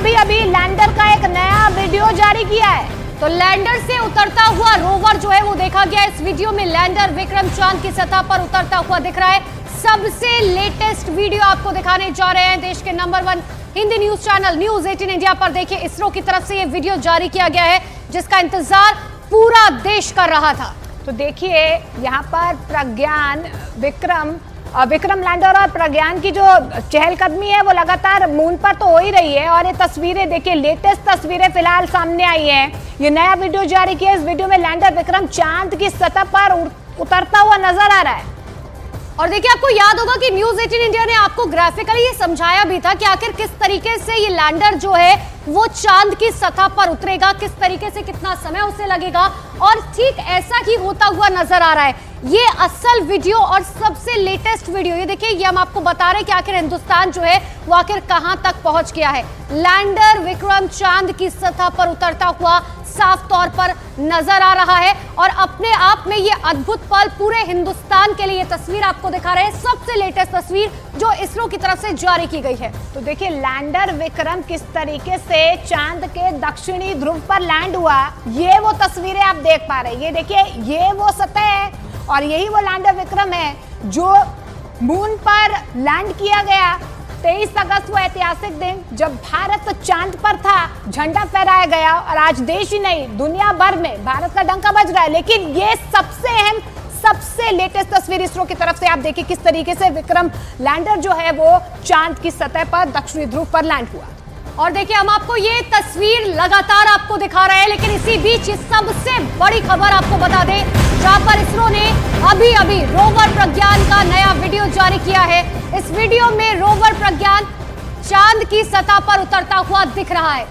अभी अभी लैंडर का एक नया वीडियो जारी किया है। तो लैंडर से उतरता हुआ रोवर जो है वो देखा गया। इस वीडियो में लैंडर विक्रम चांद की सतह पर उतरता हुआ दिख रहा है। सबसे लेटेस्ट वीडियो आपको दिखाने जा रहे हैं। देश के number 1 Hindi news channel news 18 India पर देखिए, इसरो की तरफ से ये वीडियो जारी किया गया है जिसका इंतजार पूरा देश कर रहा था। तो देखिए यहाँ पर प्रज्ञान विक्रम लैंडर और प्रज्ञान की जो चहलकदमी है वो लगातार मून पर तो हो ही रही है। और ये तस्वीरें देखिए, लेटेस्ट तस्वीरें फिलहाल सामने आई हैं। ये नया वीडियो जारी किया। इस वीडियो में लैंडर विक्रम चांद की सतह पर उतरता हुआ नजर आ रहा है। और देखिए, आपको याद होगा कि न्यूज 18 इंडिया ने आपको ग्राफिकली ये समझाया भी था कि आखिर किस तरीके से ये लैंडर जो है वो चांद की सतह पर उतरेगा, किस तरीके से कितना समय उसे लगेगा। और ठीक ऐसा ही होता हुआ नजर आ रहा है। ये असल वीडियो और सबसे लेटेस्ट वीडियो, ये देखिए, ये हम आपको बता रहे हैं कि आखिर हिंदुस्तान जो है वो आखिर कहां तक पहुंच गया है। लैंडर विक्रम चांद की सतह पर उतरता हुआ साफ तौर पर नजर आ रहा है। और अपने आप में ये अद्भुत पल पूरे हिंदुस्तान के लिए तस्वीर आपको दिखा रहे हैं। सबसे लेटेस्ट तस्वीर जो इसरो की तरफ से जारी की गई है। तो देखिए लैंडर विक्रम किस तरीके से चांद के दक्षिणी ध्रुव पर लैंड हुआ, ये वो तस्वीरें आप देख पा रहे हैं। ये देखिए, ये वो सतह है और यही वो लैंडर विक्रम है जो मून पर लैंड किया गया। 23 अगस्त वो ऐतिहासिक दिन जब भारत चांद पर था, झंडा फहराया गया। और आज देश ही नहीं, दुनिया भर में भारत का डंका बज रहा है। लेकिन ये सबसे अहम, सबसे लेटेस्ट तस्वीर इसरो की तरफ से आप देखिए किस तरीके से विक्रम लैंडर जो है वो चांद की सतह पर दक्षिणी ध्रुव पर लैंड हुआ। और देखिए, हम आपको ये तस्वीर लगातार आपको दिखा रहे हैं। लेकिन इसी बीच सबसे बड़ी खबर आपको बता दें, जहां पर इसरो ने अभी अभी रोवर प्रज्ञान का नया वीडियो जारी किया है। इस वीडियो में रोवर प्रज्ञान चांद की सतह पर उतरता हुआ दिख रहा है।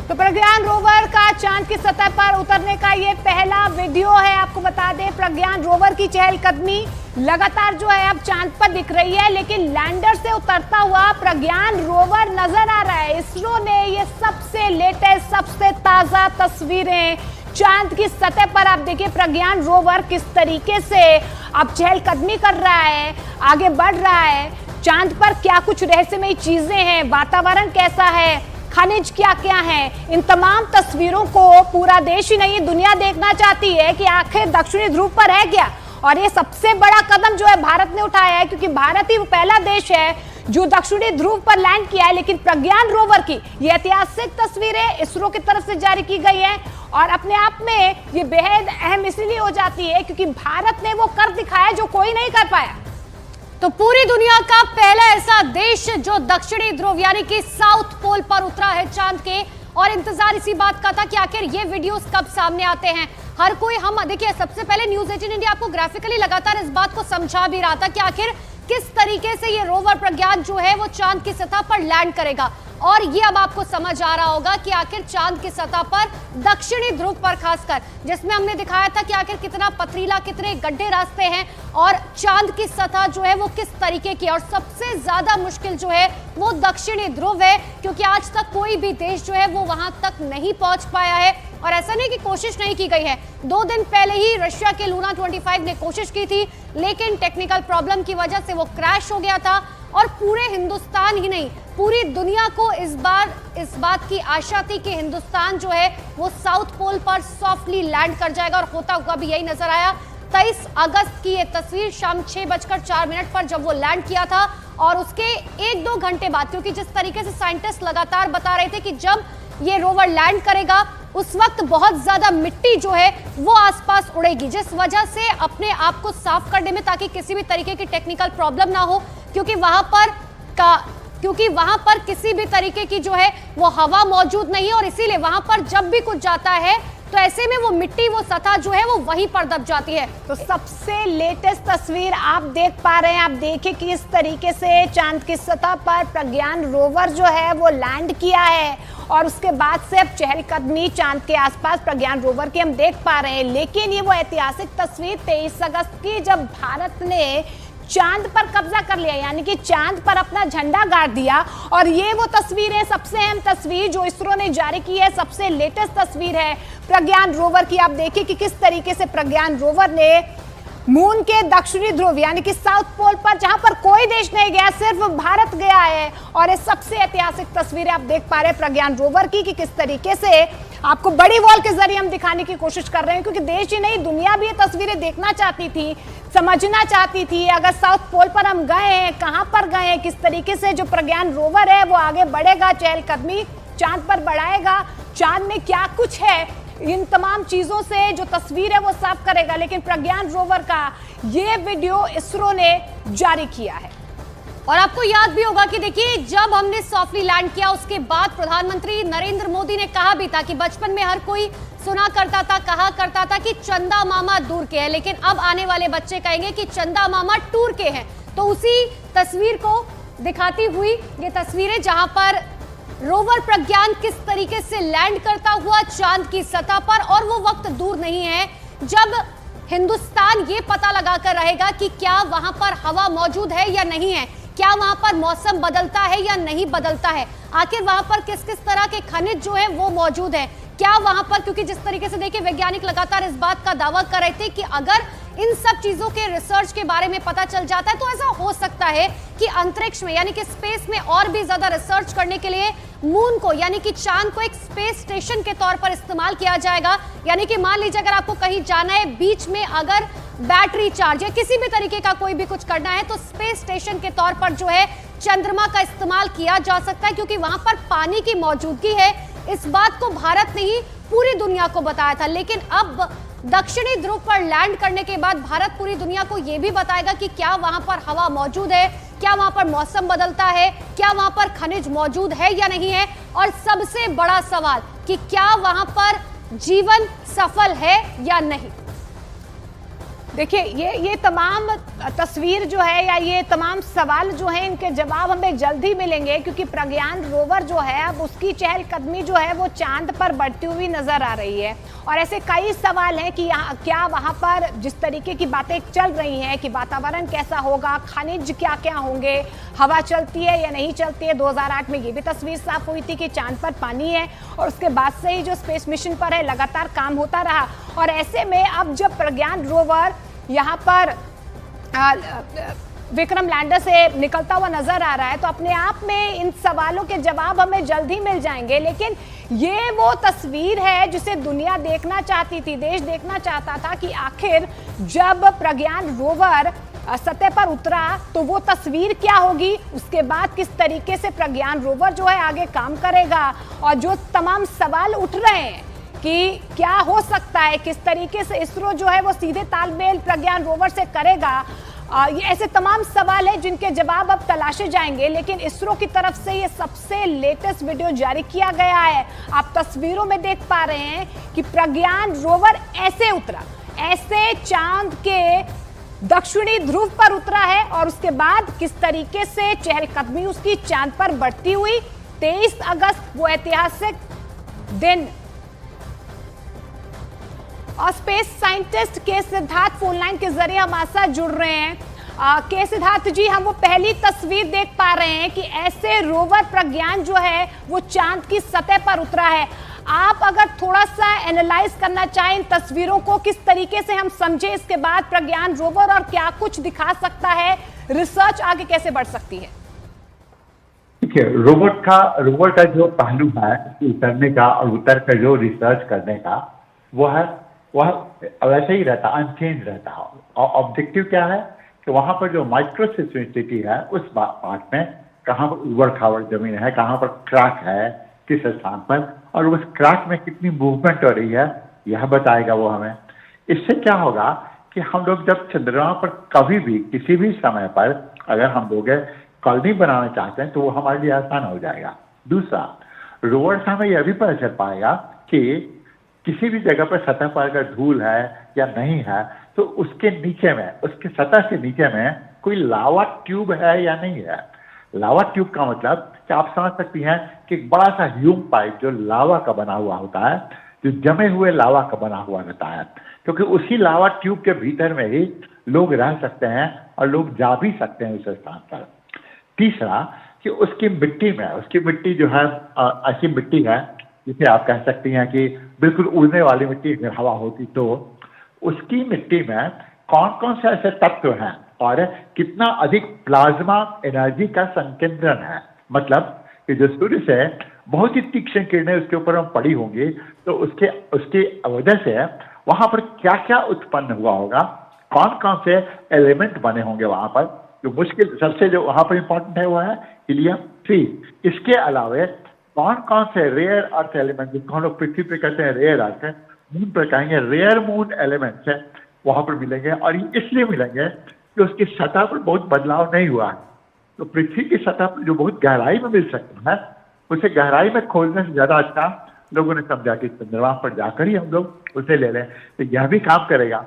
तो प्रज्ञान रोवर का चांद की सतह पर उतरने का ये पहला वीडियो है। आपको बता दें, प्रज्ञान रोवर की चहलकदमी लगातार जो है अब चांद पर दिख रही है। लेकिन लैंडर से उतरता हुआ प्रज्ञान रोवर नजर आ रहा है। इसरो ने ये सबसे लेटेस्ट, सबसे ताजा तस्वीरें चांद की सतह पर आप देखिए, प्रज्ञान रोवर किस तरीके से अब चहलकदमी कर रहा है, आगे बढ़ रहा है। चांद पर क्या कुछ रहस्यमयी चीजें हैं, वातावरण कैसा है, खनिज क्या क्या है, इन तमाम तस्वीरों को पूरा देश ही नहीं दुनिया देखना चाहती है कि आखिर दक्षिणी ध्रुव पर है क्या। और ये सबसे बड़ा कदम जो है भारत ने उठाया है, क्योंकि भारत ही वो पहला देश है जो दक्षिणी ध्रुव पर लैंड किया है। लेकिन प्रज्ञान रोवर की ये ऐतिहासिक तस्वीरें इसरो की तरफ से जारी की गई है। और अपने आप में ये बेहद अहम इसलिए हो जाती है क्योंकि भारत ने वो कर दिखाया जो कोई नहीं कर पाया। तो पूरी दुनिया का पहला ऐसा देश जो दक्षिणी ध्रुव यानी कि साउथ पोल पर उतरा है चांद के। और इंतजार इसी बात का था कि आखिर ये वीडियोस कब सामने आते हैं। हर कोई, हम देखिए, सबसे पहले न्यूज 18 इंडिया आपको ग्राफिकली लगातार इस बात को समझा भी रहा था कि आखिर किस तरीके से ये रोवर प्रज्ञान जो है वो चांद की सतह पर लैंड करेगा। और ये अब आपको समझ आ रहा होगा कि आखिर चांद की सतह पर दक्षिणी ध्रुव पर खासकर, जिसमें हमने दिखाया था कि आखिर कितना पथरीला, कितने गड्ढे रास्ते हैं और चांद की सतह जो है वो किस तरीके की। और सबसे ज्यादा मुश्किल जो है वो दक्षिणी ध्रुव है, क्योंकि आज तक कोई भी देश जो है वो वहां तक नहीं पहुंच पाया है। और ऐसा नहीं कि कोशिश नहीं की गई है, 2 दिन पहले ही रशिया के लूना 25 ने कोशिश की थी, लेकिन टेक्निकल प्रॉब्लम की वजह से वो क्रैश हो गया था। और पूरे हिंदुस्तान ही नहीं, पूरी दुनिया को इस बार इस बात की आशा थी कि हिंदुस्तान जो है वो साउथ पोल पर सॉफ्टली लैंड कर जाएगा। और होता हुआ भी यही नजर आया। 23 अगस्त की ये तस्वीर शाम 6:04 पर जब वो लैंड किया था। और उसके 1-2 घंटे बाद, क्योंकि जिस तरीके से साइंटिस्ट लगातार बता रहे थे कि जब ये रोवर लैंड करेगा उस वक्त बहुत ज्यादा मिट्टी जो है वो आसपास उड़ेगी, जिस वजह से अपने आप को साफ करने में, ताकि किसी भी तरीके की टेक्निकल प्रॉब्लम ना हो, क्योंकि वहां पर किसी भी तरीके की जो है वो हवा मौजूद नहीं है। और इसीलिए वहां पर जब भी कुछ जाता है तो ऐसे में वो मिट्टी, वो सतह जो है वो वहीं पर दब जाती है। तो सबसे लेटेस्ट तस्वीर आप देख पा रहे हैं। आप देखिए कि इस तरीके से चांद की सतह पर प्रज्ञान रोवर जो है वो लैंड किया है। और उसके बाद से अब चहलकदमी चांद के आसपास प्रज्ञान रोवर की हम देख पा रहे हैं। लेकिन ये वो ऐतिहासिक तस्वीर 23 अगस्त की, जब भारत ने चांद पर कब्जा कर लिया, यानी कि चांद पर अपना झंडा गाड़ दिया। और ये वो तस्वीर है, सबसे अहम तस्वीर जो इसरो ने जारी की है, सबसे लेटेस्ट तस्वीर है प्रज्ञान रोवर की। आप देखिए कि किस तरीके से प्रज्ञान रोवर ने मून के दक्षिणी ध्रुव यानी कि साउथ पोल पर, जहां पर कोई देश नहीं गया, सिर्फ भारत गया है। और ये सबसे ऐतिहासिक तस्वीरें आप देख पा रहे हैं प्रज्ञान रोवर की, कि किस तरीके से आपको बड़ी वॉल के जरिए हम दिखाने की कोशिश कर रहे हैं, क्योंकि देश ही नहीं दुनिया भी ये तस्वीरें देखना चाहती थी, समझना चाहती थी। अगर साउथ पोल पर हम गए हैं, कहां पर गए हैं, किस तरीके से जो प्रज्ञान रोवर है वो आगे बढ़ेगा, चहलकदमी चांद पर बढ़ाएगा, चांद में क्या कुछ है, इन तमाम चीजों से जो तस्वीर है वो साफ करेगा। लेकिन प्रज्ञान रोवर का ये वीडियो इसरो ने जारी किया है। और आपको याद भी होगा कि देखिए, जब हमने सॉफ्टली लैंड किया उसके बाद प्रधानमंत्री नरेंद्र मोदी ने कहा भी था कि बचपन में हर कोई सुना करता था, कहा करता था कि चंदा मामा दूर के हैं, लेकिन अब आने वाले बच्चे कहेंगे कि चंदा मामा टूर के हैं। तो उसी तस्वीर को दिखाती हुई ये तस्वीरें, जहां पर रोवर प्रज्ञान किस तरीके से लैंड करता हुआ चांद की सतह पर, और वो वक्त दूर नहीं है जब हिंदुस्तान ये पता लगाकर रहेगा कि क्या वहां पर हवा मौजूद है या नहीं है, क्या वहां पर मौसम बदलता है या नहीं बदलता है, आखिर वहां पर किस किस तरह के खनिज जो है वो मौजूद है, क्या वहां पर, क्योंकि जिस तरीके से देखिए वैज्ञानिक लगातार इस बात का दावा कर रहे थे कि अगर इन सब चीजों के रिसर्च के बारे में पता चल जाता है तो ऐसा हो सकता है कि अंतरिक्ष में यानी कि स्पेस में और भी ज्यादा रिसर्च करने के लिए मून को यानी कि चांद को एक स्पेस स्टेशन के तौर पर इस्तेमाल किया जाएगा। यानी कि मान लीजिए अगर आपको कहीं जाना है, बीच में अगर बैटरी चार्ज या किसी भी तरीके का कोई भी कुछ करना है, तो स्पेस स्टेशन के तौर पर जो है चंद्रमा का इस्तेमाल किया जा सकता है, क्योंकि वहां पर पानी की मौजूदगी है। इस बात को भारत ने ही पूरी दुनिया को बताया था, लेकिन अब दक्षिणी ध्रुव पर लैंड करने के बाद भारत पूरी दुनिया को यह भी बताएगा कि क्या वहां पर हवा मौजूद है, क्या वहां पर मौसम बदलता है, क्या वहां पर खनिज मौजूद है या नहीं है, और सबसे बड़ा सवाल कि क्या वहां पर जीवन सफल है या नहीं। देखिए ये तमाम तस्वीर जो है या ये तमाम सवाल जो हैं, इनके जवाब हमें जल्द ही मिलेंगे, क्योंकि प्रज्ञान रोवर जो है अब उसकी चहलकदमी जो है वो चांद पर बढ़ती हुई नजर आ रही है। और ऐसे कई सवाल हैं कि क्या वहाँ पर जिस तरीके की बातें चल रही हैं कि वातावरण कैसा होगा, खनिज क्या क्या होंगे, हवा चलती है या नहीं चलती है। 2008 में ये भी तस्वीर साफ हुई थी कि चांद पर पानी है, और उसके बाद से ही जो स्पेस मिशन पर है लगातार काम होता रहा। और ऐसे में अब जब प्रज्ञान रोवर यहाँ पर विक्रम लैंडर से निकलता हुआ नजर आ रहा है, तो अपने आप में इन सवालों के जवाब हमें जल्द ही मिल जाएंगे। लेकिन ये वो तस्वीर है जिसे दुनिया देखना चाहती थी, देश देखना चाहता था कि आखिर जब प्रज्ञान रोवर सतह पर उतरा तो वो तस्वीर क्या होगी, उसके बाद किस तरीके से प्रज्ञान रोवर जो है आगे काम करेगा। और जो तमाम सवाल उठ रहे हैं कि क्या हो सकता है, किस तरीके से इसरो जो है वो सीधे तालमेल प्रज्ञान रोवर से करेगा, ये ऐसे तमाम सवाल हैं जिनके जवाब अब तलाशे जाएंगे। लेकिन इसरो की तरफ से ये सबसे लेटेस्ट वीडियो जारी किया गया है। आप तस्वीरों में देख पा रहे हैं कि प्रज्ञान रोवर ऐसे उतरा, ऐसे चांद के दक्षिणी ध्रुव पर उतरा है, और उसके बाद किस तरीके से चहलकदमी उसकी चांद पर बढ़ती हुई। 23 अगस्त वो ऐतिहासिक दिन। और स्पेस साइंटिस्ट के सिद्धार्थ फोन लाइन के जरिए हमारे साथ जुड़ रहे हैं। के सिद्धार्थ जी, हम वो पहली तस्वीर देख पा रहे हैं कि ऐसे रोवर प्रज्ञान जो है वो चांद की सतह पर उतरा है। आप अगर थोड़ा सा एनालाइज करना चाहें इन तस्वीरों को, किस तरीके से हम समझे इसके बाद प्रज्ञान रोवर और क्या कुछ दिखा सकता है, रिसर्च आगे कैसे बढ़ सकती है? देखिए, रोवर का जो पहलू है उतरने का और उतर कर जो रिसर्च करने का, वह वैसे ही रहता, अनचेंज रहता है। और ऑब्जेक्टिव क्या है कि वहां पर जो माइक्रोसिस्मिसिटी है उस पार्ट में कहाँ पर उबड़ खाबड़ जमीन है, कहाँ पर क्रैक है, किस स्थान पर, और उस क्रैक में कितनी मूवमेंट हो रही है, यह बताएगा वो हमें। इससे क्या होगा कि हम लोग जब चंद्रमा पर कभी भी किसी भी समय पर अगर हम लोग कॉलोनी बनाना चाहते हैं तो वो हमारे लिए आसान हो जाएगा। दूसरा, रोवर से हमें यह भी पता चल पाएगा कि किसी भी जगह पर सतह पर अगर धूल है या नहीं है, तो उसके नीचे में, उसके सतह के नीचे में कोई लावा ट्यूब है या नहीं है। लावा ट्यूब का मतलब कि आप समझ सकती हैं कि एक बड़ा सा ह्यूम पाइप जो लावा का बना हुआ होता है, जो जमे हुए लावा का बना हुआ रहता है, क्योंकि उसी लावा ट्यूब के भीतर में ही लोग रह सकते हैं और लोग जा भी सकते हैं उस स्थान पर। तीसरा कि उसकी मिट्टी में, उसकी मिट्टी जो है ऐसी मिट्टी है जिसे आप कह सकती हैं कि बिल्कुल उड़ने वाली मिट्टी, अगर हवा होती तो उसकी मिट्टी में कौन कौन से ऐसे तत्व हैं और कितना अधिक प्लाज्मा एनर्जी का संकेंद्रण है। मतलब कि जो सूर्य से बहुत ही तीक्ष्ण किरणें उसके ऊपर हम पड़ी होंगी, तो उसकी वजह से वहां पर क्या क्या उत्पन्न हुआ होगा, कौन कौन से एलिमेंट बने होंगे वहां पर। जो मुश्किल सबसे जो वहां पर इंपॉर्टेंट है वो है हीलियम 3। इसके अलावा कौन कौन से रेयर अर्थ एलिमेंट, जिसको हम लोग पृथ्वी पे कहते हैं रेयर अर्थ, मून पर कहेंगे रेयर मून एलिमेंट्स है, वहां पर मिलेंगे। और ये इसलिए मिलेंगे कि उसकी सतह पर बहुत बदलाव नहीं हुआ है। तो पृथ्वी की सतह पर जो बहुत गहराई में मिल सकता है, उसे गहराई में खोजने से ज्यादा अच्छा लोगों ने समझा कि चंद्रमा पर जाकर ही हम लोग उसे ले लें। तो यह भी काम करेगा।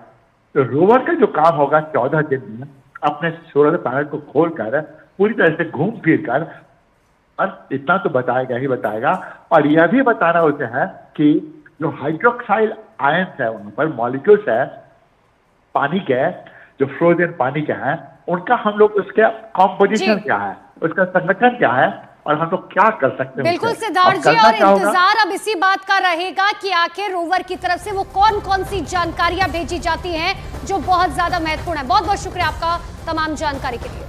तो रोवर का जो काम होगा 14 दिन में अपने सोलर पैनल को खोलकर पूरी तरह से घूम फिर कर, और इतना तो बताएगा ही बताएगा। और यह भी बताना उसे है कि जो हाइड्रोक्साइल आयंस है वहां पर मॉलिक्यूल्स है पानी के, जो फ्रोजन पानी के हैं, उनका हम लोग उसके कॉम्पोजिशन क्या है, उसका संगठन क्या है, और हम लोग क्या कर सकते हैं। बिल्कुल सिद्धार्थ जी, और इंतजार अब इसी बात का रहेगा कि आखिर रोवर की तरफ से वो कौन कौन सी जानकारियां भेजी जाती हैं जो बहुत ज्यादा महत्वपूर्ण है। बहुत बहुत शुक्रिया आपका तमाम जानकारी के लिए।